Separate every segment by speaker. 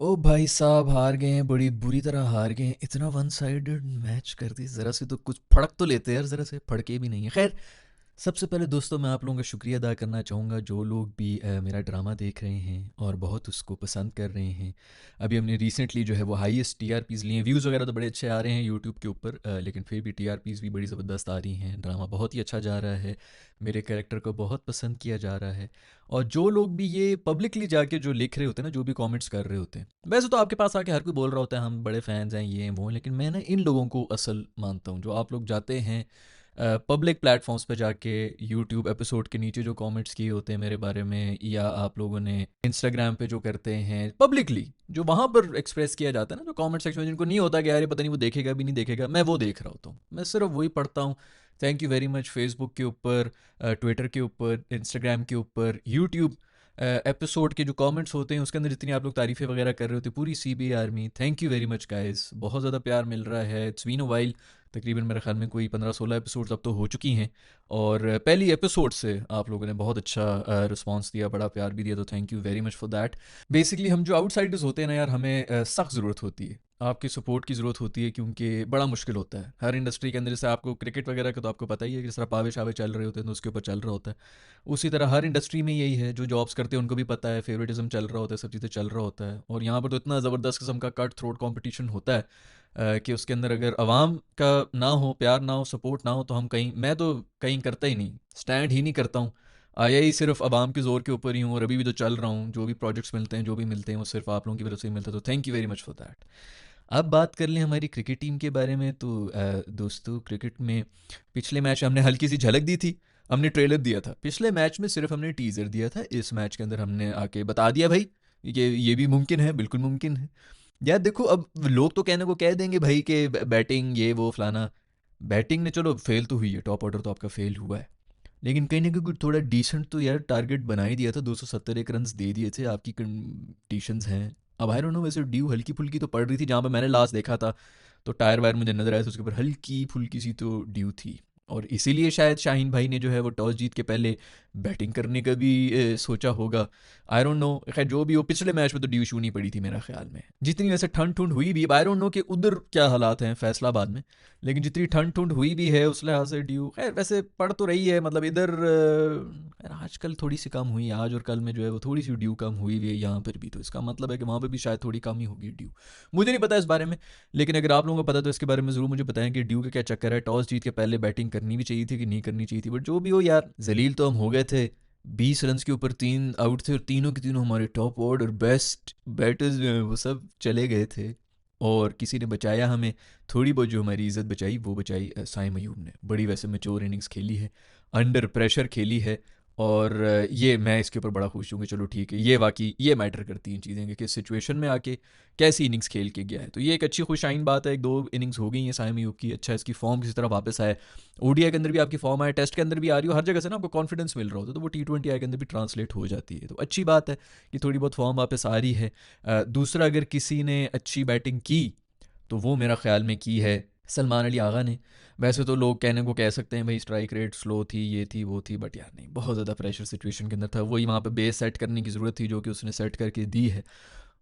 Speaker 1: ओ भाई साहब, हार गए हैं, बड़ी बुरी तरह हार गए हैं। इतना वन साइडेड मैच कर दी, ज़रा से तो कुछ फड़क तो लेते हैं यार, ज़रा से फड़के भी नहीं है। खैर, सबसे पहले दोस्तों मैं आप लोगों का शुक्रिया अदा करना चाहूँगा, जो लोग भी मेरा ड्रामा देख रहे हैं और बहुत उसको पसंद कर रहे हैं। अभी हमने रिसेंटली जो है वो हाईएस्ट टीआरपीज़ लिए हैं। व्यूज़ वगैरह तो बड़े अच्छे आ रहे हैं यूट्यूब के ऊपर, लेकिन फिर भी टीआरपीज़ भी बड़ी ज़बरदस्त आ रही हैं। ड्रामा बहुत ही अच्छा जा रहा है, मेरे कैरेक्टर को बहुत पसंद किया जा रहा है। और जो लोग भी ये पब्लिकली जाके जो लिख रहे होते हैं ना, जो भी कमेंट्स कर रहे होते हैं, वैसे तो आपके पास आके हर कोई बोल रहा होता है हम बड़े फैंस हैं, ये हैं वो हैं, लेकिन मैं ना इन लोगों को असल मानता हूँ। जो आप लोग जाते हैं पब्लिक प्लेटफॉर्म्स पे जाके यूट्यूब एपिसोड के नीचे जो कमेंट्स किए होते हैं मेरे बारे में, या आप लोगों ने इंस्टाग्राम पे जो करते हैं पब्लिकली, जो वहाँ पर एक्सप्रेस किया जाता है ना, जो कमेंट सेक्शन में जिनको नहीं होता कि यार ये पता नहीं वो देखेगा भी नहीं देखेगा, मैं वो देख रहा होता हूँ, मैं सिर्फ वही पढ़ता हूँ। Thank you very much. Facebook के ऊपर, ट्विटर के ऊपर, इंस्टाग्राम के ऊपर, यूट्यूब एपिसोड के जो कमेंट्स होते हैं उसके अंदर जितनी आप लोग तारीफ़ें वगैरह कर रहे होते हैं, पूरी C B army, thank you very much guys. बहुत ज़्यादा प्यार मिल रहा है। इट्स बीन अ वाइल, तकरीबन मेरे ख्याल में कोई 15-16 एपिसोड्स अब तो हो चुकी हैं, और पहली एपिसोड से आप लोगों ने बहुत अच्छा रिस्पांस दिया, बड़ा प्यार भी दिया, तो thank you very much for that. Basically हम जो आउटसाइडर्स होते हैं ना यार, हमें सख्त ज़रूरत होती है, आपकी सपोर्ट की ज़रूरत होती है, क्योंकि बड़ा मुश्किल होता है हर इंडस्ट्री के अंदर। जैसे आपको क्रिकेट वगैरह का तो आपको पता ही है कि जिस तरह पावे शावे चल रहे होते हैं तो उसके ऊपर चल रहा होता है, उसी तरह हर इंडस्ट्री में यही है। जो जॉब्स करते हैं उनको भी पता है, फेवरेटिज्म चल रहा होता है, सब चीज़ें चल रहा होता है, और यहाँ पर तो इतना ज़बरदस्त किस्म का कट थ्रोट कॉम्पिटिशन होता है कि उसके अंदर अगर आवाम का ना हो, प्यार ना हो, सपोर्ट ना हो, तो हम कहीं, मैं तो कहीं करता ही नहीं, स्टैंड ही नहीं करता हूँ। आया ही सिर्फ आवाम के ज़ोर के ऊपर ही हूँ, और अभी भी तो चल रहा हूँ। जो भी प्रोजेक्ट्स मिलते हैं, जो भी मिलते हैं, वो सिर्फ आप लोगों की वजह से ही मिलता है, तो thank you very much for that. अब बात कर लें हमारी क्रिकेट टीम के बारे में, तो दोस्तों क्रिकेट में पिछले मैच हमने हल्की सी झलक दी थी। हमने ट्रेलर दिया था पिछले मैच में, सिर्फ हमने टीज़र दिया था। इस मैच के अंदर हमने आके बता दिया भाई, ये भी मुमकिन है, बिल्कुल मुमकिन है। यार देखो, अब लोग तो कहने को कह देंगे भाई कि बैटिंग ये वो फलाना, बैटिंग ने चलो फेल तो हुई है, टॉप ऑर्डर तो आपका फेल हुआ है, लेकिन कहीं ना कहीं कुछ थोड़ा डिसेंट तो यार टारगेट बना ही दिया था। 271 रन दे दिए थे, आपकी कंडीशंस हैं। अब आई डोंट नो, वैसे ड्यू हल्की फुल्की तो पड़ रही थी, जहाँ पर मैंने लास्ट देखा था तो टायर वायर मुझे नजर आया था, उसके ऊपर हल्की फुल्की सी तो ड्यू थी। और इसीलिए शायद शाहीन भाई ने जो है वो टॉस जीत के पहले बैटिंग करने का भी सोचा होगा। आई डोंट नो, खैर जो भी हो, पिछले मैच में तो ड्यू शू नहीं पड़ी थी मेरा ख्याल में। जितनी वैसे ठंड ठंड हुई भी, आई डोंट नो कि उधर क्या हालात हैं फैसलाबाद में, लेकिन जितनी ठंड ठंड हुई भी है उस लिहाज से ड्यू खैर वैसे पड़ तो रही है। मतलब इधर खैर आजकल थोड़ी सी कम हुई है, आज और कल में जो है वो थोड़ी सी ड्यू कम हुई हुई है यहाँ पर भी, तो इसका मतलब है कि वहाँ पर भी शायद थोड़ी कम ही होगी ड्यू। मुझे नहीं पता इस बारे में, लेकिन अगर आप लोगों को पता तो इसके बारे में ज़रूर मुझे बताएं कि ड्यू का क्या चक्कर है। टॉस जीत के पहले बैटिंग करनी भी चाहिए थी कि नहीं करनी चाहिए थी, बट जो भी हो यार, जलील तो हम हो गए थे। 20 रन के ऊपर 3 आउट थे, और तीनों के तीनों हमारे टॉप ऑर्डर बेस्ट बैटर्स जो हैं वो सब चले गए थे, और किसी ने बचाया हमें। थोड़ी बहुत जो हमारी इज्जत बचाई वो बचाई साइम अयूब ने। बड़ी वैसे मैच्योर इनिंग्स खेली है, अंडर प्रेशर खेली है, और ये मैं इसके ऊपर बड़ा खुश हूँ कि चलो ठीक है, ये वाकई ये मैटर करती हैं चीज़ें कि किस सिचुएशन में आके कैसी इनिंग्स खेल के गया है। तो ये एक अच्छी खुशाइन बात है। एक दो इनिंग्स हो गई हैं साइम अयूब की, अच्छा इसकी फॉर्म किसी तरह वापस आए। ओडीआई के अंदर भी आपकी फॉर्म आए, टेस्ट के अंदर भी आ रही हो, हर जगह से ना आपको कॉन्फिडेंस मिल रहा होता है, तो वो T20 के अंदर भी ट्रांसलेट हो जाती है। तो अच्छी बात है कि थोड़ी बहुत फॉर्म वापस आ रही है। दूसरा, अगर किसी ने अच्छी बैटिंग की तो वो मेरा ख्याल में की है सलमान अली आगा ने। वैसे तो लोग कहने को कह सकते हैं भाई स्ट्राइक रेट स्लो थी, ये थी वो थी, बट यार नहीं, बहुत ज़्यादा प्रेशर सिचुएशन के अंदर था, वही वहाँ पे बेस सेट करने की ज़रूरत थी जो कि उसने सेट करके दी है।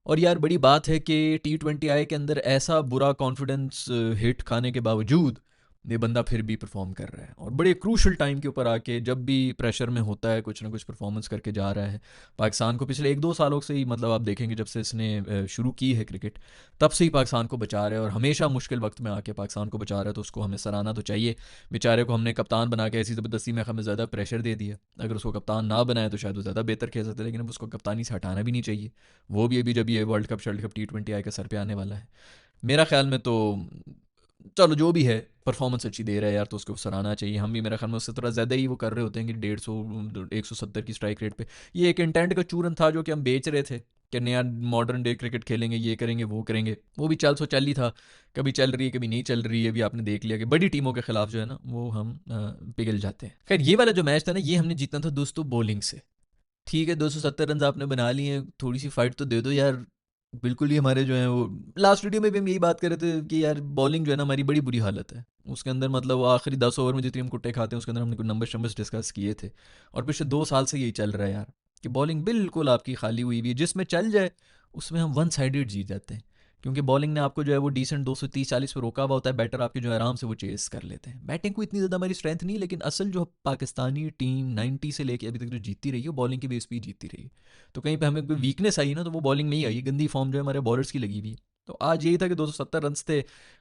Speaker 1: और यार बड़ी बात है कि T20 के अंदर ऐसा बुरा कॉन्फिडेंस हिट खाने के बावजूद ये बंदा फिर भी परफॉर्म कर रहा है, और बड़े क्रूशल टाइम के ऊपर आके जब भी प्रेशर में होता है कुछ ना कुछ परफॉर्मेंस करके जा रहा है। पाकिस्तान को पिछले 1-2 सालों से ही, मतलब आप देखेंगे जब से इसने शुरू की है क्रिकेट, तब से ही पाकिस्तान को बचा रहा है, और हमेशा मुश्किल वक्त में आके पाकिस्तान को बचा रहा है, तो उसको हमें सराहना तो चाहिए। बेचारे को हमने कप्तान बना के ऐसी ज़बरदस्ती में हमें ज़्यादा प्रेशर दे दिया। अगर उसको कप्तान ना बनाए तो शायद वो ज़्यादा बेहतर खेल सकता है, लेकिन अब उसको कप्तानी से हटाना भी नहीं चाहिए। वो भी अभी जब ये वर्ल्ड कप T20 का सर पे आने वाला है, मेरा ख्याल में तो चलो जो भी है, परफॉर्मेंस अच्छी दे रहा है यार, तो उसको सराहना चाहिए। हम भी मेरा ख्याल में उससे थोड़ा ज़्यादा ही वो कर रहे होते हैं कि 150 170 की स्ट्राइक रेट पे। ये एक इंटेंट का चूरन था जो कि हम बेच रहे थे कि नया मॉडर्न डे क्रिकेट खेलेंगे, ये करेंगे वो करेंगे, वो भी चल सो चल ही था। कभी चल रही है कभी नहीं चल रही है, अभी आपने देख लिया कि बड़ी टीमों के खिलाफ जो है ना वो हम पिघल जाते हैं। खैर ये वाला जो मैच था ना, ये हमने जीतना था दोस्तों बॉलिंग से। ठीक है, 270 रन आपने बना लिए हैं, थोड़ी सी फाइट तो दे दो यार। बिल्कुल ही हमारे जो है वो लास्ट वीडियो में भी हम यही बात कर रहे थे कि यार बॉलिंग जो है ना हमारी बड़ी बुरी हालत है। उसके अंदर मतलब वो आखिरी 10 ओवर में जितनी हम कुट्टे खाते हैं उसके अंदर हमने कुछ नंबर डिस्कस किए थे, और पिछले 2 साल से यही चल रहा है यार कि बॉलिंग बिल्कुल आपकी खाली हुई हुई है, जिसमें चल जाए उसमें हम वन साइडेड जीत जाते हैं, क्योंकि बॉलिंग ने आपको जो है वो डिसेंट 230-40 पे रोका हुआ होता है, बैटर आपके जो है आराम से वो चेस कर लेते हैं। बैटिंग को इतनी ज़्यादा हमारी स्ट्रेंथ नहीं, लेकिन असल जो पाकिस्तानी टीम 90 से लेके अभी तक जो जीतती रही है बॉलिंग की बेस पे ही जीतती रही है। तो कहीं पे हमें कोई वीकनेस आई ना तो वो बॉलिंग में ही आई, गंदी फॉर्म जो है हमारे बॉलर्स की लगी हुई है। तो आज यही था कि 270 रन थे,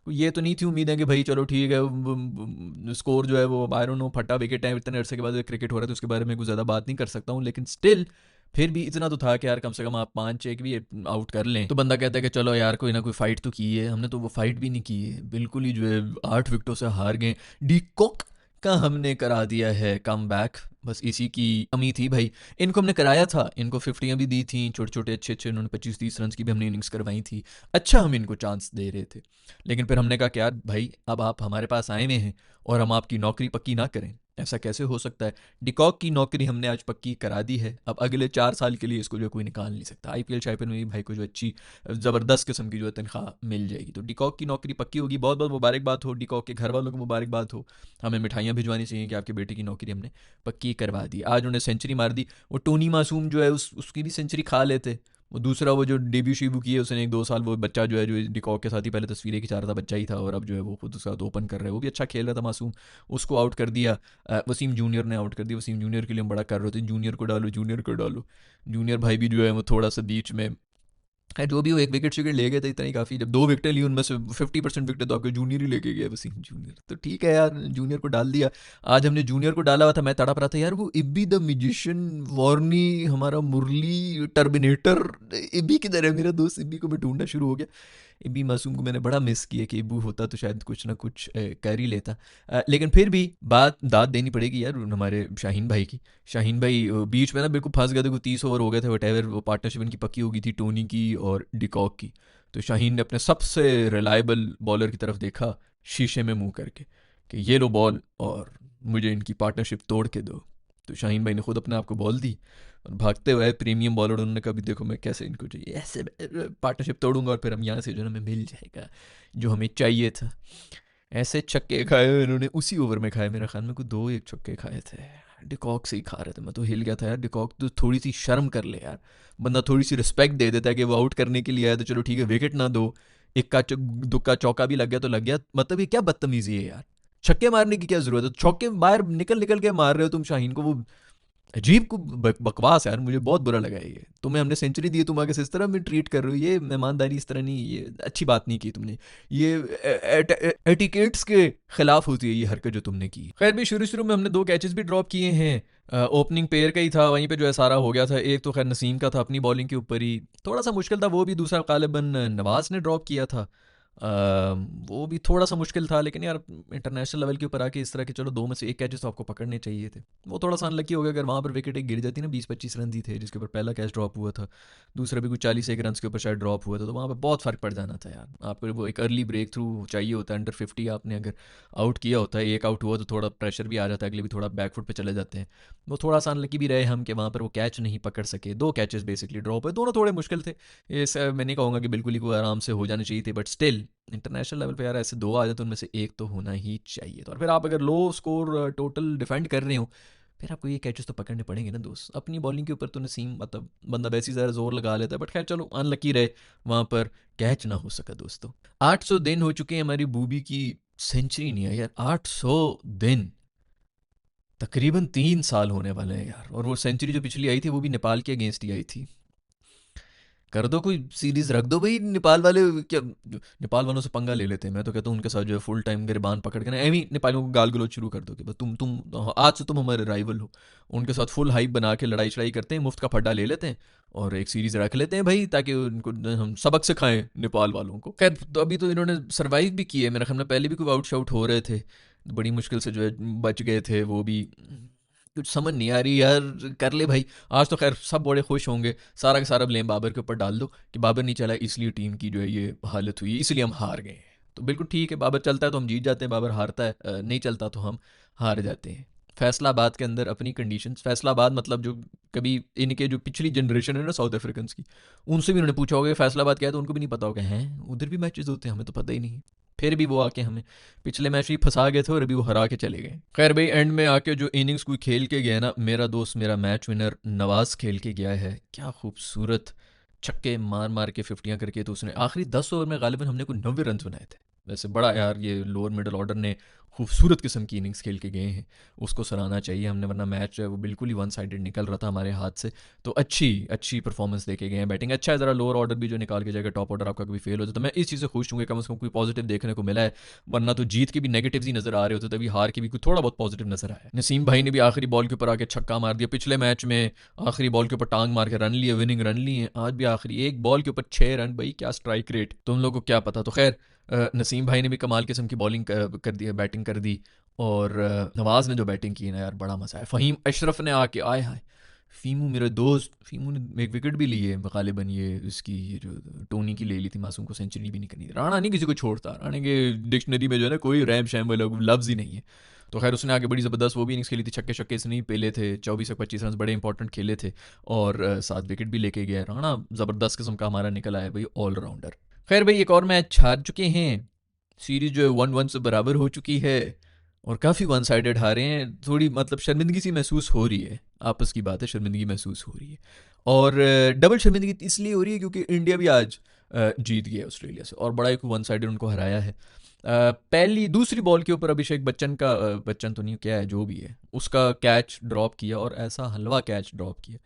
Speaker 1: ये तो नहीं थी उम्मीद है कि भाई चलो ठीक है स्कोर जो है वो आई डोंट नो फटा विकेट है, इतने अरसे के बाद क्रिकेट हो रहा है तो उसके बारे में कुछ ज़्यादा बात नहीं कर सकता हूँ, लेकिन स्टिल फिर भी इतना तो था कि यार कम से कम आप 5-6 भी आउट कर लें तो बंदा कहता है कि चलो यार कोई ना कोई फाइट तो की है। हमने तो वो फाइट भी नहीं की है, बिल्कुल ही जो है 8 विकेटों से हार गए। डी कॉक का हमने करा दिया है कम बैक, बस इसी की कमी थी भाई। इनको हमने कराया था, इनको 50 भी दी थी छोटे छोटे अच्छे अच्छे, उन्होंने 25-30 रन की भी हमने इनिंग्स करवाई थी। अच्छा हम इनको चांस दे रहे थे, लेकिन फिर हमने कहा कि यार भाई अब आप हमारे पास आए हुए हैं और हम आपकी नौकरी पक्की ना करें, ऐसा कैसे हो सकता है। डिकॉक की नौकरी हमने आज पक्की करा दी है, अब अगले 4 साल के लिए इसको जो कोई निकाल नहीं सकता। आईपीएल शाईपीएल में भी भाई को जो अच्छी ज़बरदस्त किस्म की जो है तनख्वाह मिल जाएगी, तो डिकॉक की नौकरी पक्की होगी। बहुत बहुत मुबारकबाद हो डिकॉक के घर वालों को, मुबारकबाद हो। हमें मिठाइयाँ भिजवानी चाहिए कि आपके बेटे की नौकरी हमने पक्की करवा दी। आज उन्हें सेंचुरी मार दी, वो टोनी मासूम जो है उसकी भी सेंचुरी खा लेते। वो दूसरा वो जो डेब्यू शेब्यू किए उसने 1-2 साल, वो बच्चा जो है जो डिकॉक के साथ ही पहले तस्वीरें खिंचा रहा था, बच्चा ही था, और अब जो है वो खुद उसका ओपन कर रहा है, वो भी अच्छा खेल रहा था मासूम, उसको आउट कर दिया। वसीम जूनियर ने आउट कर दिया। वसीम जूनियर के लिए हम बड़ा कर रहे थे, जूनियर को डालो जूनियर को डालो। जूनियर भाई भी जो है वो थोड़ा सा बीच में है, जो भी हो 1 विकेट ले गए थे, इतना ही काफ़ी। जब 2 विकेटें ली उनमें से 50% विकेट तो आपके जूनियर ही लेके गया, वसीम जूनियर। तो ठीक है यार, जूनियर को डाल दिया। आज हमने जूनियर को डाला हुआ था, मैं तड़प रहा था यार, वो इब्बी द म्यूजिशियन, वार्नी, हमारा मुरली टर्मिनेटर, इब्बी किधर है मेरा दोस्त, इब्बी को मैं ढूंढना शुरू हो गया। इब्बी मासूम को मैंने बड़ा मिस किया कि इब्बू होता तो शायद कुछ ना कुछ कर ही लेता। लेकिन फिर भी बात दाद देनी पड़ेगी यार हमारे शाहीन भाई की। शाहीन भाई बीच में ना बिल्कुल फंस गए थे, 30 ओवर हो गए थे वट एवर, वो पार्टनरशिप इनकी पक्की हो गई थी टोनी की और डिकॉक की। तो शाहीन ने अपने सबसे रिलायबल बॉलर की तरफ देखा शीशे में मुंह करके कि ये लो बॉल और मुझे इनकी पार्टनरशिप तोड़ के दो। तो शाहीन भाई ने खुद अपने आप को बॉल दी और भागते हुए प्रीमियम बॉलर, उन्होंने कहा भी देखो मैं कैसे इनको चाहिए ऐसे पार्टनरशिप तोड़ूंगा और फिर हम यहाँ से जो है हमें मिल जाएगा जो हमें चाहिए था। ऐसे छक्के खाए हुए इन्होंने उसी ओवर में खाए, मेरे ख्याल में कोई 2-1 छक्के खाए थे। डिकॉक से ही खा रहे थे, मैं तो हिल गया था यार। डिकॉक तो थोड़ी सी शर्म कर ले यार, बंदा थोड़ी सी रिस्पेक्ट दे देता है कि वो आउट करने के लिए आया तो चलो ठीक है विकेट ना दो, इक्का दुक्का चौका भी लग गया तो लग गया, मतलब ये क्या बदतमीजी है यार। छक्के मारने की क्या जरूरत है, चौके बाहर निकल निकल के मार रहे हो तुम शाहीन को, वो अजीब को बकवास यार, मुझे बहुत बुरा लगा है ये। तुम्हें हमने सेंचुरी दी, तुम आगे से इस तरह में ट्रीट कर रहे हो, ये मेहमानदारी इस तरह नहीं, ये अच्छी बात नहीं की तुमने, ये एटिकेट्स के खिलाफ होती है ये हरकत जो तुमने की। खैर भी शुरू शुरू में हमने 2 कैचेस भी ड्रॉप किए हैं, ओपनिंग पेयर का ही था, वहीं पे जो है सारा हो गया था। एक तो खैर नसीम का था अपनी बॉलिंग के ऊपर ही, थोड़ा सा मुश्किल था वो भी, दूसरा गालिबन नवाज ने ड्रॉप किया था। अ, वो भी थोड़ा सा मुश्किल था, लेकिन यार इंटरनेशनल लेवल के ऊपर आके इस तरह के चलो 2 में से 1 कैचेस तो आपको पकड़ने चाहिए थे। वो थोड़ा सा अनलकी हो गया, अगर वहाँ पर विकेट एक गिर जाती ना, 20-25 रन ही थे जिसके ऊपर पहला कैच ड्रॉप हुआ था, दूसरा भी कुछ 40 रन के ऊपर शायद ड्रॉप हुआ था, तो वहाँ पर बहुत फ़र्क पड़ जाना था यार। आपको वो एक अर्ली ब्रेक थ्रू चाहिए होता है, अंडर 50 आपने अगर आउट किया होता है, एक आउट हुआ तो थोड़ा प्रेशर भी आ जाता है, अगले भी थोड़ा बैकफुट पर चले जाते हैं। वो थोड़ा सा अनलकी भी रहे हम कि वहाँ पर वो कैच नहीं पकड़ सके, 2 कैचेस बेसिकली ड्रॉप हुए, दोनों थोड़े मुश्किल थे। ये मैं नहीं कहूँगा कि बिल्कुल ही कोई आराम से हो जाने चाहिए थे, बट स्टिल इंटरनेशनल लेवल पे यार ऐसे 2 आ जाए तो उनमें से 1 तो होना ही चाहिए था। और फिर आप अगर लो स्कोर टोटल डिफेंड कर रहे हो, फिर आपको ये कैचेस तो पकड़ने पड़ेंगे ना दोस्त। अपनी बॉलिंग के ऊपर तो नसीम मतलब बंदा वैसे ही ज़्यादा जोर लगा लेता है, बट खैर चलो अनलकी रहे, वहाँ पर कैच ना हो सका दोस्तों। 800 दिन हो चुके हैं हमारी बूबी की सेंचुरी नहीं है यार, 800 दिन, तकरीबन 3 साल होने वाले हैं यार। और वो सेंचुरी जो पिछली आई थी वो भी नेपाल के अगेंस्ट ही आई थी। कर दो कोई सीरीज रख दो भाई, नेपाल वाले क्या, नेपाल वालों से पंगा ले लेते हैं। मैं तो कहता हूँ उनके साथ जो है फुल टाइम गिरबान पकड़ के ना एवं नेपालियों को गाल गलोच शुरू कर दो कि बस तुम आज से तुम हमारे राइवल हो। उनके साथ फुल हाइप बना के लड़ाई शड़ाई करते हैं, मुफ्त का फड्डा ले लेते हैं और एक सीरीज रख लेते हैं भाई, ताकि उनको हम सबक सिखाएं नेपाल वालों को। खैर तो अभी तो इन्होंने सर्वाइव भी किए, मेरे ख्याल में पहले भी कोई आउट शाउट हो रहे थे, बड़ी मुश्किल से जो है बच गए थे वो भी। कुछ समझ नहीं आ रही यार, कर ले भाई। आज तो खैर सब बड़े खुश होंगे, सारा का सारा ब्लेम बाबर के ऊपर डाल दो कि बाबर नहीं चला इसलिए टीम की जो है ये हालत हुई, इसलिए हम हार गए। तो बिल्कुल ठीक है, बाबर चलता है तो हम जीत जाते हैं, बाबर हारता है नहीं चलता तो हम हार जाते हैं। फैसलाबाद के अंदर अपनी कंडीशंस, फैसलाबाद मतलब जो कभी इनके जो पिछली जनरेशन है ना साउथ अफ्रीकन की, उनसे भी उन्होंने पूछा होगा फैसलाबाद क्या है, तो उनको भी नहीं पता होगा, हैं उधर भी मैचेस होते हैं, हमें तो पता ही नहीं। फिर भी वो आके हमें पिछले मैच ही फंसा गए थे और अभी वो हरा के चले गए। खैर भाई एंड में आके जो इनिंग्स कोई खेल के गया ना, मेरा दोस्त मेरा मैच विनर नवाज खेल के गया है, क्या खूबसूरत छक्के मार मार के 50 करके, तो उसने आखिरी 10 ओवर में गालिबन हमने कोई 90 रन बनाए थे। वैसे बड़ा यार ये लोअर मिडल ऑर्डर ने खूबसूरत किस्म की इनिंग्स खेल के गए हैं, उसको सराहना चाहिए हमने, वरना मैच जो है वो बिल्कुल ही वन साइडेड निकल रहा था हमारे हाथ से। तो अच्छी अच्छी परफॉर्मेंस देके गए हैं, बैटिंग अच्छा है, ज़रा लोअर ऑर्डर भी जो निकाल के जाएगा, टॉप ऑर्डर आपका कभी फेल हो जाए, तो मैं इस चीज़ से खुश हूँ कि कम से कम कोई पॉजिटिव देखने को मिला है, वरना तो जीत के भी नेगेटिव्स ही नजर आ रहे होते, तभी हार के भी कोई थोड़ा बहुत पॉजिटिव नजर आया। नसीम भाई ने भी आखिरी बॉल के ऊपर आके छक्का मार दिया, पिछले मैच में आखिरी बॉल के ऊपर टांग मार के रन लिए, विनिंग रन लिए, आज भी आखिरी एक बॉल के ऊपर 6 रन, भाई क्या स्ट्राइक रेट, तुम लोगों को क्या पता। तो खैर नसीम भाई ने भी कमाल किस्म की बॉलिंग कर दी, बैटिंग कर दी, और नवाज ने जो बैटिंग की ना यार बड़ा मजा आया। फ़हीम अशरफ ने आके आए हाय, फीमू मेरे दोस्त, फीमू ने एक विकेट भी ली है गालिबन, ये इसकी ये जो टोनी की ले ली थी, मासूम को सेंचुरी भी नहीं करनी थी। राणा नहीं किसी को छोड़ता, राणे के डिक्शनरी में जो है ना कोई रैम शैम वाला लफ्ज़ ही नहीं है। तो खैर उसने आगे बड़ी ज़बरदस्त वो भी इनिंग्स खेली थी, छक्के छक्के से नहीं पेले थे, 24 से 25 रन बड़े इंपॉर्टेंट खेले थे, और 7 विकेट भी लेके गया राणा, ज़बरदस्त किस्म का हमारा निकल आया भाई, ऑलराउंडर। खैर भाई एक और मैच हार चुके हैं, सीरीज जो है 1-1 से बराबर हो चुकी है, और काफ़ी वन साइडेड हारे हैं, थोड़ी मतलब शर्मिंदगी सी महसूस हो रही है, आपस की बात है, शर्मिंदगी महसूस हो रही है, और डबल शर्मिंदगी इसलिए हो रही है क्योंकि इंडिया भी आज जीत गया ऑस्ट्रेलिया से, और बड़ा एक वन साइडेड उनको हराया है। पहली दूसरी बॉल के ऊपर अभिषेक बच्चन का बच्चन तो नहीं क्या है जो भी है, उसका कैच ड्रॉप किया, और ऐसा हलवा कैच ड्रॉप किया।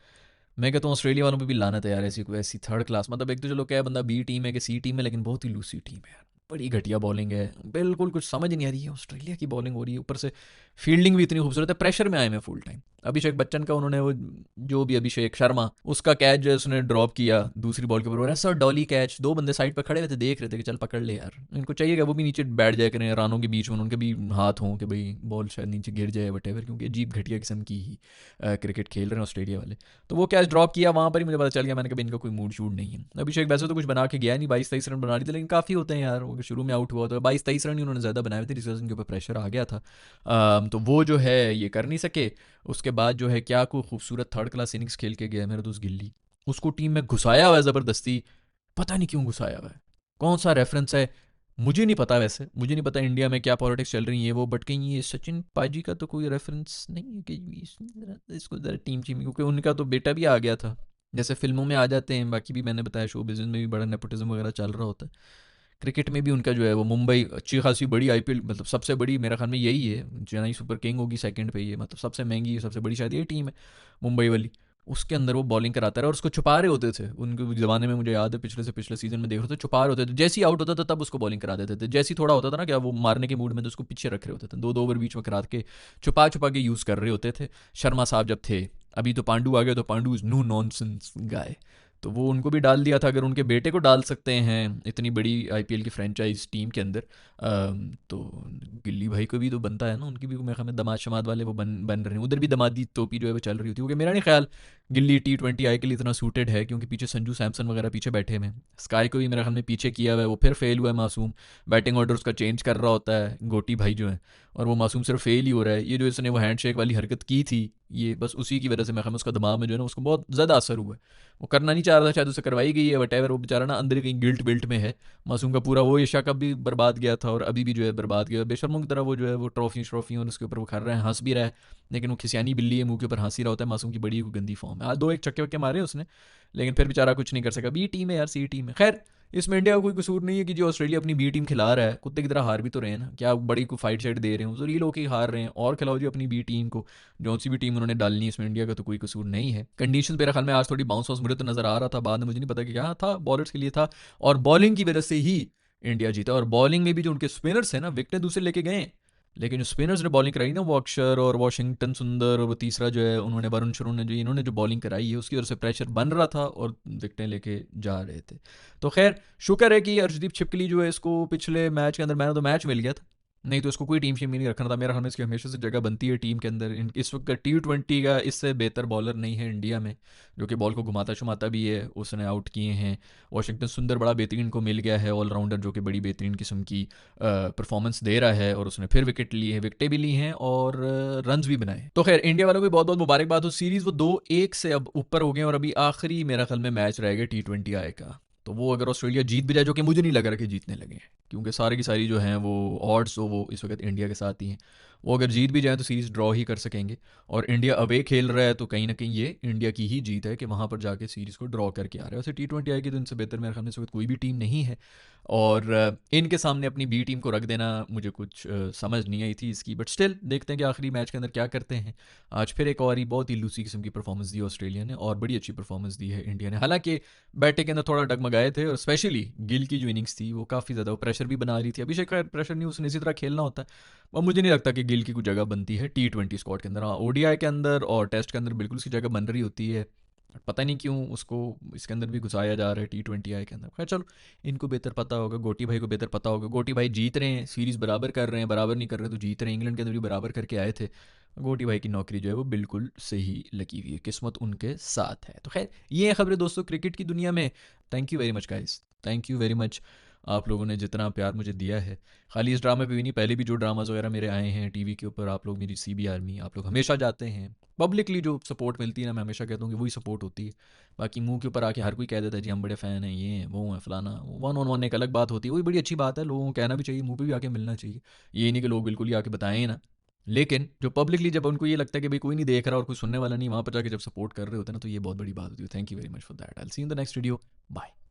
Speaker 1: मैं कहता हूँ ऑस्ट्रेलिया वालों पे भी लानत है यार, ऐसी कोई ऐसी थर्ड क्लास, मतलब एक तो चलो क्या है बंदा बी टीम है कि सी टीम है, लेकिन बहुत ही लूसी टीम है यार, बड़ी घटिया बॉलिंग है, बिल्कुल कुछ समझ नहीं आ रही है, ऑस्ट्रेलिया की बॉलिंग हो रही है, ऊपर से फील्डिंग भी इतनी खूबसूरत है, प्रेशर में आए मैं फुल टाइम। अभिषेक बच्चन का उन्होंने वो जो भी अभिषेक शर्मा, उसका कैच जो है उसने ड्रॉप किया दूसरी बॉल के ऊपर, और ऐसा डॉली कैच, दो बंदे साइड पर खड़े हुए थे देख रहे थे कि चल पकड़ ले यार, इनको चाहिए कि वो भी नीचे बैठ जाए करें, रानों के बीच में उनके भी हाथ हों कि भाई बॉल शायद नीचे गिर जाए वट एवर, क्योंकि अजीब घटिया किस्म की ही क्रिकेट खेल रहे हैं ऑस्ट्रेलिया वाले। तो वो कैच ड्रॉप किया, वहाँ पर ही मुझे पता चल गया, मैंने कहा इनका कोई मूड शूड नहीं है। अभिषेक वैसे तो कुछ बना के गया नहीं, 22-23 रन बना रही थी, लेकिन काफ़ी होते हैं यार, वो शुरू में आउट हुआ तो 22-23 रन ही उन्होंने ज़्यादा बनाए थे, जिससे उनके ऊपर प्रेशर आ गया था। तो वो जो है ये कर नहीं सके। उसके बाद जो है क्या कोई खूबसूरत थर्ड क्लास इनिंग्स खेल के गया मेरा दोस्त गिल्ली, उसको टीम में घुसाया हुआ है ज़बरदस्ती, पता नहीं क्यों घुसाया हुआ है, कौन सा रेफरेंस है मुझे नहीं पता, वैसे मुझे नहीं पता इंडिया में क्या पॉलिटिक्स चल रही है वो, बट कहीं ये सचिन पाजी का तो कोई रेफरेंस नहीं है कि इसको ज़रा टीम टीम, क्योंकि उनका तो बेटा भी आ गया था, जैसे फिल्मों में आ जाते हैं, बाकी भी मैंने बताया शो बिजनेस में भी बड़ा नेपोटिज्म वगैरह चल रहा होता है, क्रिकेट में भी उनका जो है वो मुंबई अच्छी खासी बड़ी आईपीएल, मतलब सबसे बड़ी मेरा ख्याल में यही है, चेन्नई सुपर किंग होगी सेकंड पे, ये मतलब सबसे महंगी सबसे बड़ी शायद ये टीम है मुंबई वाली, उसके अंदर वो बॉलिंग कराता रहा, और उसको छुपा रहे होते थे उनके ज़माने में, मुझे याद है पिछले से पिछले सीजन में देख रहे थे, छुपा रहे होते थे, जैसे ही आउट होता था तब उसको बॉलिंग करा देते थे, जैसे ही थोड़ा होता था ना क्या वो मारने के मूड में, तो उसको पीछे रख रहे होते थे, दो दो ओवर बीच में करा के छुपा छुपा के यूज़ कर रहे होते थे शर्मा साहब जब थे। अभी तो पांडू आ गए, तो पांडू इज़ नो नॉनसेंस गाय, तो वो उनको भी डाल दिया था, अगर उनके बेटे को डाल सकते हैं इतनी बड़ी आईपीएल की फ्रेंचाइज टीम के अंदर, तो गिल्ली भाई को भी तो बनता है ना, उनकी भी मेरे ख्याल में दमाद शमाद वाले वो बन रहे हैं, उधर भी दमादी टोपी जो है वो चल रही होती है, क्योंकि मेरा नहीं ख्याल गिल्ली T20 के लिए इतना सूटेड है, क्योंकि पीछे संजू सैमसन वगैरह पीछे बैठे हुए हैं, स्काई को भी मेरे ख्याल में पीछे किया हुआ है, वो फिर फेल हुआ है मासूम, बैटिंग ऑर्डर उसका चेंज कर रहा होता है गोटी भाई जो है, और वो मासूम सिर्फ फेल ही हो रहा है, ये जो इसने वो हैंडशेक वाली हरकत की थी, ये बस उसी की वजह से मैं ख्याल में उसका दिमाग में जो है ना उसको बहुत ज़्यादा असर हुआ है, वो करना नहीं चाह रहा था, शायद उसे करवाई गई है वट एवर, वो बेचारा ना अंदर कहीं गिल्ट बिल्ट में है, मासूम का पूरा वो एशिया कप भी बर्बाद गया था, और अभी भी जो है बर्बाद गया, बेशर्मों की तरह वो जो है वो ट्रॉफी और उसके ऊपर वो कर रहा है, हंस भी रहा है, लेकिन वो खिसियानी बिल्ली है, मुंह के ऊपर हंसी रहा होता है, मासूम की बड़ी गंदी फॉर्म है, आज दो एक चक्के वक्के मारे उसने, लेकिन फिर बेचारा कुछ नहीं कर सका, बी टीम है यार, सी टीम है, खैर इसमें इंडिया का कोई कसूर नहीं है कि जो ऑस्ट्रेलिया अपनी बी टीम खिला रहा है, कुत्ते की तरह हार भी तो रहे हैं ना, क्या बड़ी को फाइट साइड दे रहे हैं, जरूरी लोग ही हार रहे हैं, और खिलाओ जी अपनी बी टीम को, जो सी भी टीम उन्होंने डालनी है, इसमें इंडिया का तो कोई कसूर नहीं है। कंडीशन मेरे ख्याल में आज थोड़ी बाउंस वाउंस मुझे तो नजर आ रहा था, बाद में मुझे नहीं पता कि क्या था, बॉलर्स के लिए था, और बॉलिंग की वजह से ही इंडिया जीता, और बॉलिंग में भी जो उनके स्पिनर्स हैं ना विकेटें दूसरे लेके गए हैं, लेकिन जो स्पिनर्स ने बॉलिंग कराई ना, वो अक्षर और वॉशिंगटन सुंदर, और वो तीसरा जो है उन्होंने वरुण शुरून ने जो इन्होंने जो बॉलिंग कराई है, उसकी वजह से प्रेशर बन रहा था और विकटें लेके जा रहे थे। तो खैर शुक्र है कि अर्शदीप छिपकली जो है इसको पिछले मैच के अंदर मैन ऑफ द मैच मिल गया था, नहीं तो इसको कोई टीम शीम नहीं रखना था, मेरा ख्याल में इसकी हमेशा से जगह बनती है टीम के अंदर, इस वक्त T20 का इससे बेहतर बॉलर नहीं है इंडिया में, जो कि बॉल को घुमाता शुमाता भी है, उसने आउट किए हैं, वाशिंगटन सुंदर बड़ा बेहतरीन को मिल गया है ऑलराउंडर, जो कि बड़ी बेहतरीन किस्म की परफॉर्मेंस दे रहा है, और उसने फिर विकेट ली है, विकेटें भी ली हैं, और रन्स भी बनाए। तो खैर इंडिया वालों को बहुत बहुत मुबारकबाद हो, सीरीज़ वो 2-1 से अब ऊपर हो गए, और अभी आखिरी मेरा ख्याल में मैच रहेगा T20 आएगा, तो वो अगर ऑस्ट्रेलिया जीत भी जाए, जो कि मुझे नहीं लग रहा कि जीतने लगे हैं, क्योंकि सारे की सारी जो हैं वो ऑड्स वो इस वक्त इंडिया के साथ ही हैं, वो अगर जीत भी जाए तो सीरीज़ ड्रॉ ही कर सकेंगे। और इंडिया अवे खेल रहा है तो कहीं ना कहीं ये इंडिया की ही जीत है कि वहाँ पर जाके सीरीज़ को ड्रॉ करके आ रहा है। वैसे T20 आएगी तो इनसे बेहतर मेरे ख्याल में इस वक्त कोई भी टीम नहीं है। और इनके सामने अपनी बी टीम को रख देना मुझे कुछ समझ नहीं आई थी इसकी, बट स्टिल देखते हैं कि आखिरी मैच के अंदर क्या करते हैं। आज फिर एक और ही बहुत ही लूसी किस्म की परफॉर्मेंस दी ऑस्ट्रेलिया ने और बड़ी अच्छी परफॉर्मेंस दी है इंडिया ने। हालांकि बैटिंग के अंदर थोड़ा डगमगाए थे और स्पेशली गिल की जो इनिंग्स थी वो काफ़ी ज़्यादा प्रेशर भी बना रही थी। अभिषेक का प्रेशर नहीं, उसने इसी तरह खेलना होता है। और मुझे नहीं लगता कि गिल की कुछ जगह बनती है T20 स्क्वाड के अंदर। हाँ, ODI के अंदर और टेस्ट के अंदर बिल्कुल उसकी जगह बन रही होती है। पता नहीं क्यों उसको इसके अंदर भी घुसाया जा रहा है T20I के अंदर। खैर चलो, इनको बेहतर पता होगा, गोटी भाई को बेहतर पता होगा। गोटी भाई जीत रहे हैं, सीरीज़ बराबर कर रहे हैं, बराबर नहीं कर रहे तो जीत रहे हैं। इंग्लैंड के अंदर भी बराबर करके आए थे। गोटी भाई की नौकरी जो है वो बिल्कुल सही लगी हुई है, किस्मत उनके साथ है। तो खैर ये खबरें दोस्तों क्रिकेट की दुनिया में। Thank you very much guys, thank you very much. आप लोगों ने जितना प्यार मुझे दिया है, खाली इस ड्रामे पे भी नहीं, पहले भी जो ड्रामाज वगैरह मेरे आए हैं टीवी के ऊपर, आप लोग मेरी CB आर्मी, आप लोग हमेशा जाते हैं। पब्लिकली जो सपोर्ट मिलती है ना, मैं हमेशा कहता हूँ कि वही सपोर्ट होती है। बाकी मुंह के ऊपर आके हर कोई कह देता है जी हम बड़े फ़ैन हैं, ये हैं वो हैं फलाना, वन ऑन वन एक अलग बात होती है, वही बड़ी अच्छी बात है। लोगों को कहना भी चाहिए, मुंह पे भी आके मिलना चाहिए। ये नहीं कि लोग बिल्कुल ही आके बताएं ही ना। लेकिन जो पब्लिकली जब उनको ये लगता है कि भाई कोई नहीं देख रहा और कोई सुनने वाला नहीं, वहाँ पर जाके जब सपोर्ट कर रहे होते हैं ना, तो ये बहुत बड़ी बात होती है। Thank you very much for that. I will see in the next video. Bye.